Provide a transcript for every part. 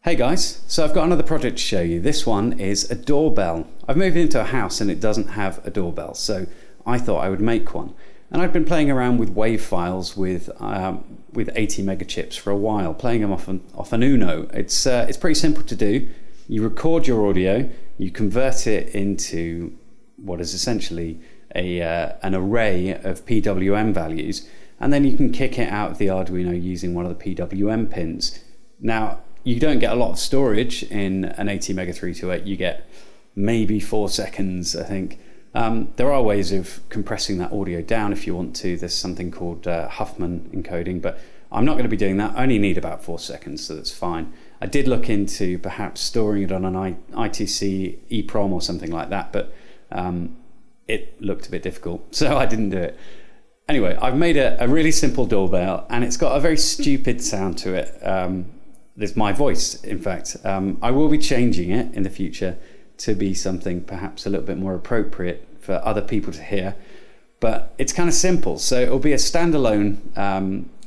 Hey guys, so I've got another project to show you. This one is a doorbell. I've moved into a house and it doesn't have a doorbell, so I thought I would make one. And I've been playing around with WAV files with 80 mega chips for a while, playing them off an Uno. It's pretty simple to do. You record your audio, you convert it into what is essentially an array of PWM values, and then you can kick it out of the Arduino using one of the PWM pins. Now, you don't get a lot of storage in an 80 mega 328. You get maybe 4 seconds, I think. There are ways of compressing that audio down if you want to. There's something called Huffman encoding, but I'm not going to be doing that. I only need about 4 seconds, so that's fine. I did look into perhaps storing it on an ITC EEPROM or something like that, but it looked a bit difficult, so I didn't do it. Anyway, I've made a really simple doorbell, and it's got a very stupid sound to it. There's my voice, in fact. I will be changing it in the future to be something perhaps a little bit more appropriate for other people to hear, but it's kind of simple. So it'll be a standalone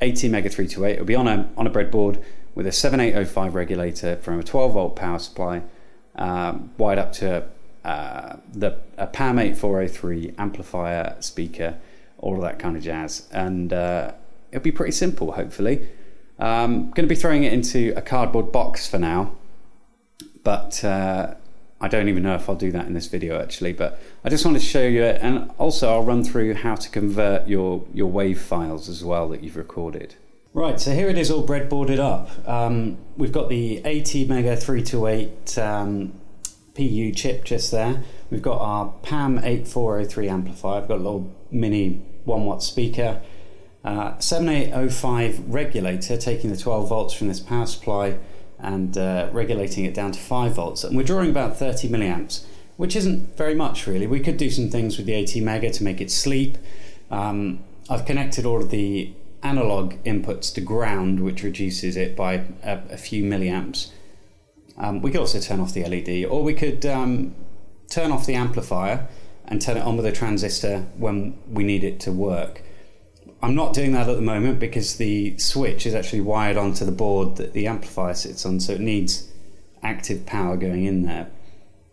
80 mega 328. It'll be on a breadboard with a 7805 regulator from a 12 volt power supply, wired up to a PAM 8403 amplifier, speaker, all of that kind of jazz, and it'll be pretty simple, hopefully. I'm going to be throwing it into a cardboard box for now, but I don't even know if I'll do that in this video actually, but I just wanted to show you it, and also I'll run through how to convert your WAV files as well that you've recorded. Right, so here it is all breadboarded up. We've got the 80 mega 328 PU chip just there. We've got our PAM 8403 amplifier. I've got a little mini 1 watt speaker. 7805 regulator, taking the 12 volts from this power supply and regulating it down to 5 volts, and we're drawing about 30 milliamps, which isn't very much really. We could do some things with the 80 mega to make it sleep. I've connected all of the analog inputs to ground, which reduces it by a few milliamps. We could also turn off the LED, or we could turn off the amplifier and turn it on with a transistor when we need it to work. I'm not doing that at the moment because the switch is actually wired onto the board that the amplifier sits on, so it needs active power going in there.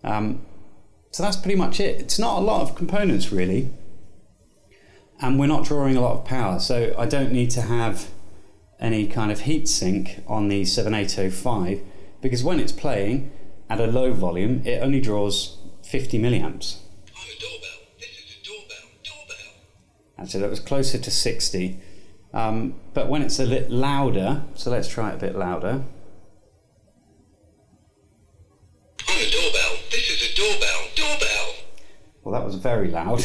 So that's pretty much it. It's not a lot of components really, and we're not drawing a lot of power, so I don't need to have any kind of heatsink on the 7805, because when it's playing at a low volume it only draws 50 milliamps. Actually, that was closer to 60, but when it's a bit louder, so let's try it a bit louder. I'm a doorbell. This is a doorbell. Well, that was very loud.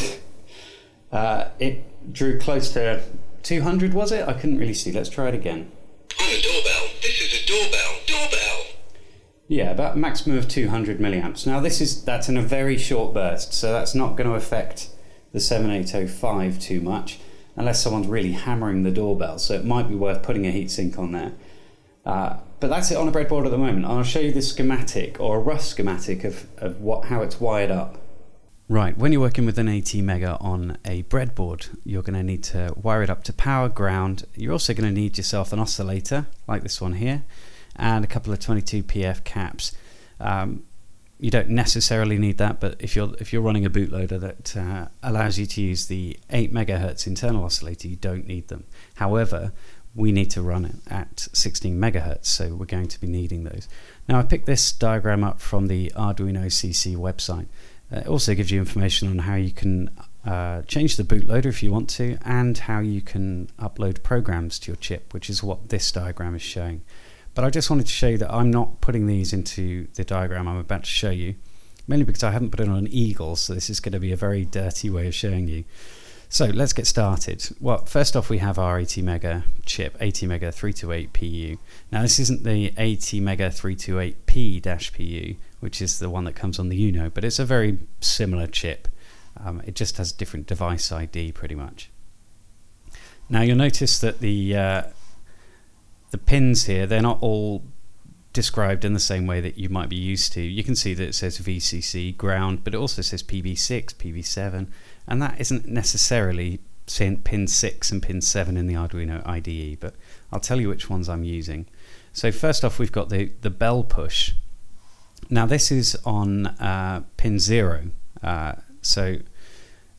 It drew close to 200, was it? I couldn't really see. Let's try it again. I'm a doorbell. This is a doorbell. Yeah, about a maximum of 200 milliamps. Now that's in a very short burst, so that's not going to affect the 7805 too much unless someone's really hammering the doorbell, so it might be worth putting a heatsink on there. But that's it on a breadboard at the moment. I'll show you the schematic, or a rough schematic of how it's wired up. Right, when you're working with an 80 mega on a breadboard, you're going to need to wire it up to power, ground. You're also going to need yourself an oscillator like this one here, and a couple of 22PF caps. You don't necessarily need that, but if you're running a bootloader that allows you to use the 8 megahertz internal oscillator, you don't need them. However, we need to run it at 16 megahertz, so we're going to be needing those. Now, I picked this diagram up from the Arduino CC website. It also gives you information on how you can change the bootloader if you want to, and how you can upload programs to your chip, which is what this diagram is showing. But I just wanted to show you that I'm not putting these into the diagram I'm about to show you, mainly because I haven't put it on an eagle, so this is going to be a very dirty way of showing you. So let's get started. Well, first off we have our 80 mega chip, 80 mega 328 PU. Now this isn't the 80 mega 328P-PU, which is the one that comes on the Uno, but it's a very similar chip. It just has different device ID pretty much. Now you'll notice that the pins here, they're not all described in the same way that you might be used to. You can see that it says VCC ground, but it also says PV6, PV7, and that isn't necessarily pin 6 and pin 7 in the Arduino IDE, but I'll tell you which ones I'm using. So first off, we've got the bell push. Now this is on pin 0, so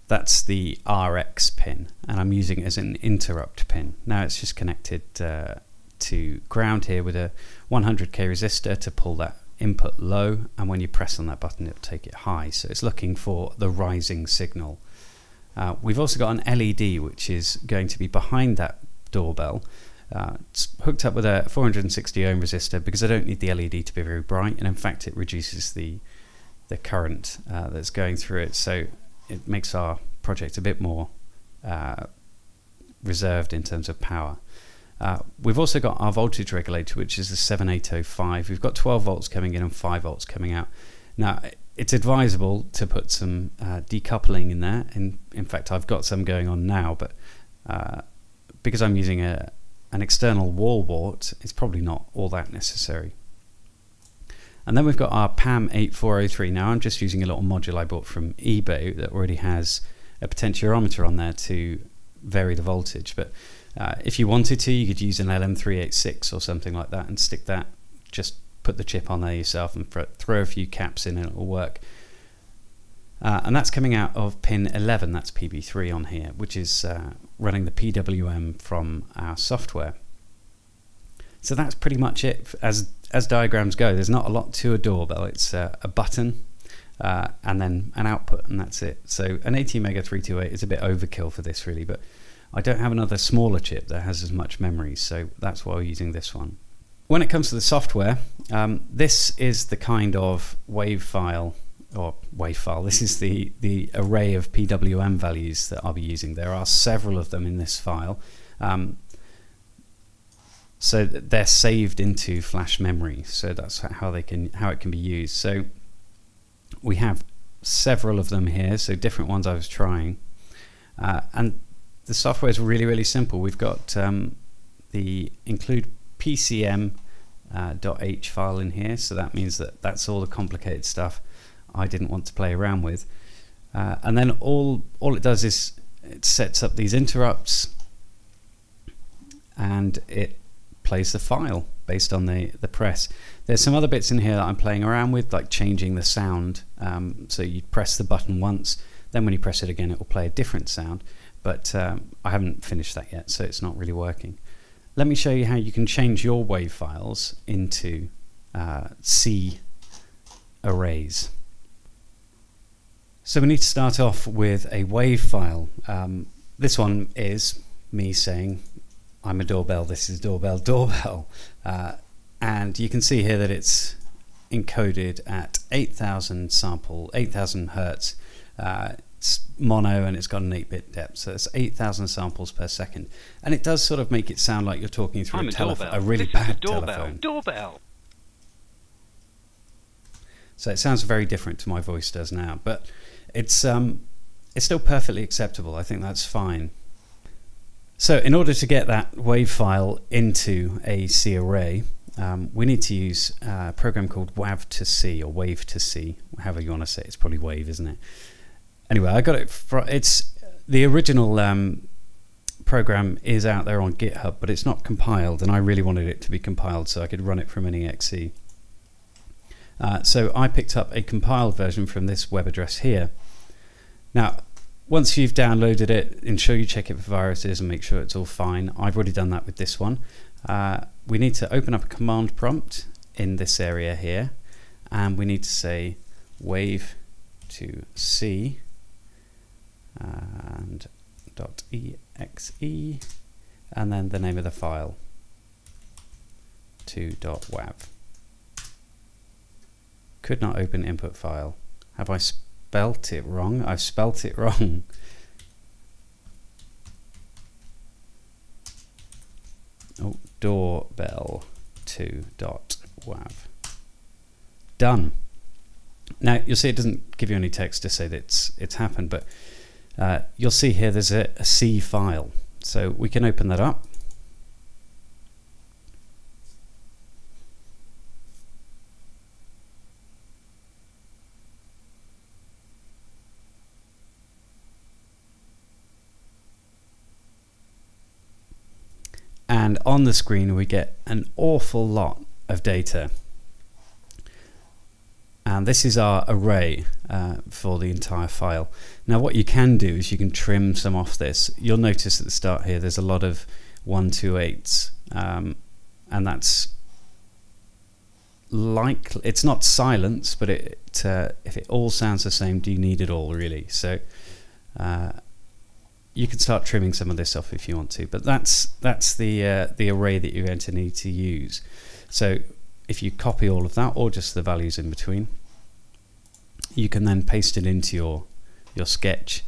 that's the RX pin, and I'm using it as an interrupt pin. Now it's just connected to ground here with a 100k resistor to pull that input low, and when you press on that button it'll take it high, so it's looking for the rising signal. We've also got an LED which is going to be behind that doorbell. It's hooked up with a 460 ohm resistor because I don't need the LED to be very bright, and in fact it reduces the current that's going through it, so it makes our project a bit more reserved in terms of power. We've also got our voltage regulator, which is the 7805. We've got 12 volts coming in and 5 volts coming out. Now it's advisable to put some decoupling in there, and in fact I've got some going on now, but because I'm using an external wall wart, it's probably not all that necessary. And then we've got our PAM 8403. Now I'm just using a little module I bought from eBay that already has a potentiometer on there to vary the voltage, but if you wanted to, you could use an LM386 or something like that and stick that, just put the chip on there yourself and throw a few caps in and it will work. And that's coming out of pin 11, that's PB3 on here, which is running the PWM from our software. So that's pretty much it as diagrams go. There's not a lot to a doorbell. It's a button and then an output, and that's it. So an ATmega 328 is a bit overkill for this really, but I don't have another smaller chip that has as much memory, so that's why we're using this one. When it comes to the software, this is the kind of this is the array of PWM values that I'll be using. There are several of them in this file, so they're saved into flash memory, so that's how it can be used. So we have several of them here, so different ones I was trying, and the software is really simple. We've got the include PCM.h file in here, so that means that that's all the complicated stuff I didn't want to play around with. And then all it does is it sets up these interrupts and it plays the file based on the press. There's some other bits in here that I'm playing around with, like changing the sound. So you press the button once, then when you press it again it will play a different sound. But I haven't finished that yet, so it's not really working. Let me show you how you can change your WAV files into C arrays. So we need to start off with a WAV file. This one is me saying, I'm a doorbell, this is doorbell. And you can see here that it's encoded at 8,000 hertz. It's mono and it's got an 8-bit depth, so it's 8,000 samples per second, and it does sort of make it sound like you're talking through a really bad telephone. Doorbell. So it sounds very different to my voice does now, but it's still perfectly acceptable. I think that's fine. So in order to get that WAV file into a C array, we need to use a program called WAV to C, or Wave to C, however you want to say it. It's probably Wave, isn't it? Anyway, I got it. It's the original program is out there on GitHub, but it's not compiled, and I really wanted it to be compiled so I could run it from an exe. So I picked up a compiled version from this web address here. Now, once you've downloaded it, ensure you check it for viruses and make sure it's all fine. I've already done that with this one. We need to open up a command prompt in this area here, and we need to say wave to C and .exe, and then the name of the file, 2.wav. Could not open input file. Have I spelt it wrong? I've spelt it wrong. Oh, doorbell 2.wav. Done. Now you'll see it doesn't give you any text to say that it's happened, but you'll see here there's a C file, so we can open that up. and on the screen we get an awful lot of data. And this is our array for the entire file. Now what you can do is you can trim some off this. You'll notice at the start here there's a lot of 128s, and that's like, it's not silence, but if it all sounds the same, do you need it all really? So you can start trimming some of this off if you want to, but that's the array that you're going to need to use. So if you copy all of that, or just the values in between, you can then paste it into your sketch,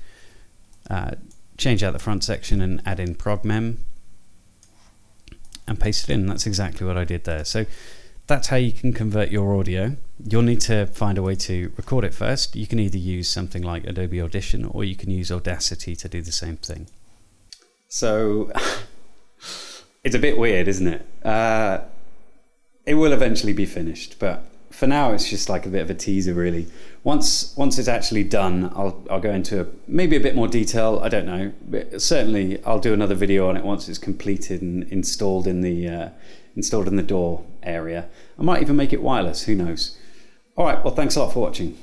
change out the front section and add in progmem and paste it in. That's exactly what I did there. So that's how you can convert your audio. You'll need to find a way to record it first. You can either use something like Adobe Audition, or you can use Audacity to do the same thing. So it's a bit weird, isn't it? It will eventually be finished, but for now it's just like a bit of a teaser really. Once it's actually done, I'll go into maybe a bit more detail. I don't know, but certainly I'll do another video on it once it's completed and installed in the door area. I might even make it wireless, who knows. Alright, well thanks a lot for watching.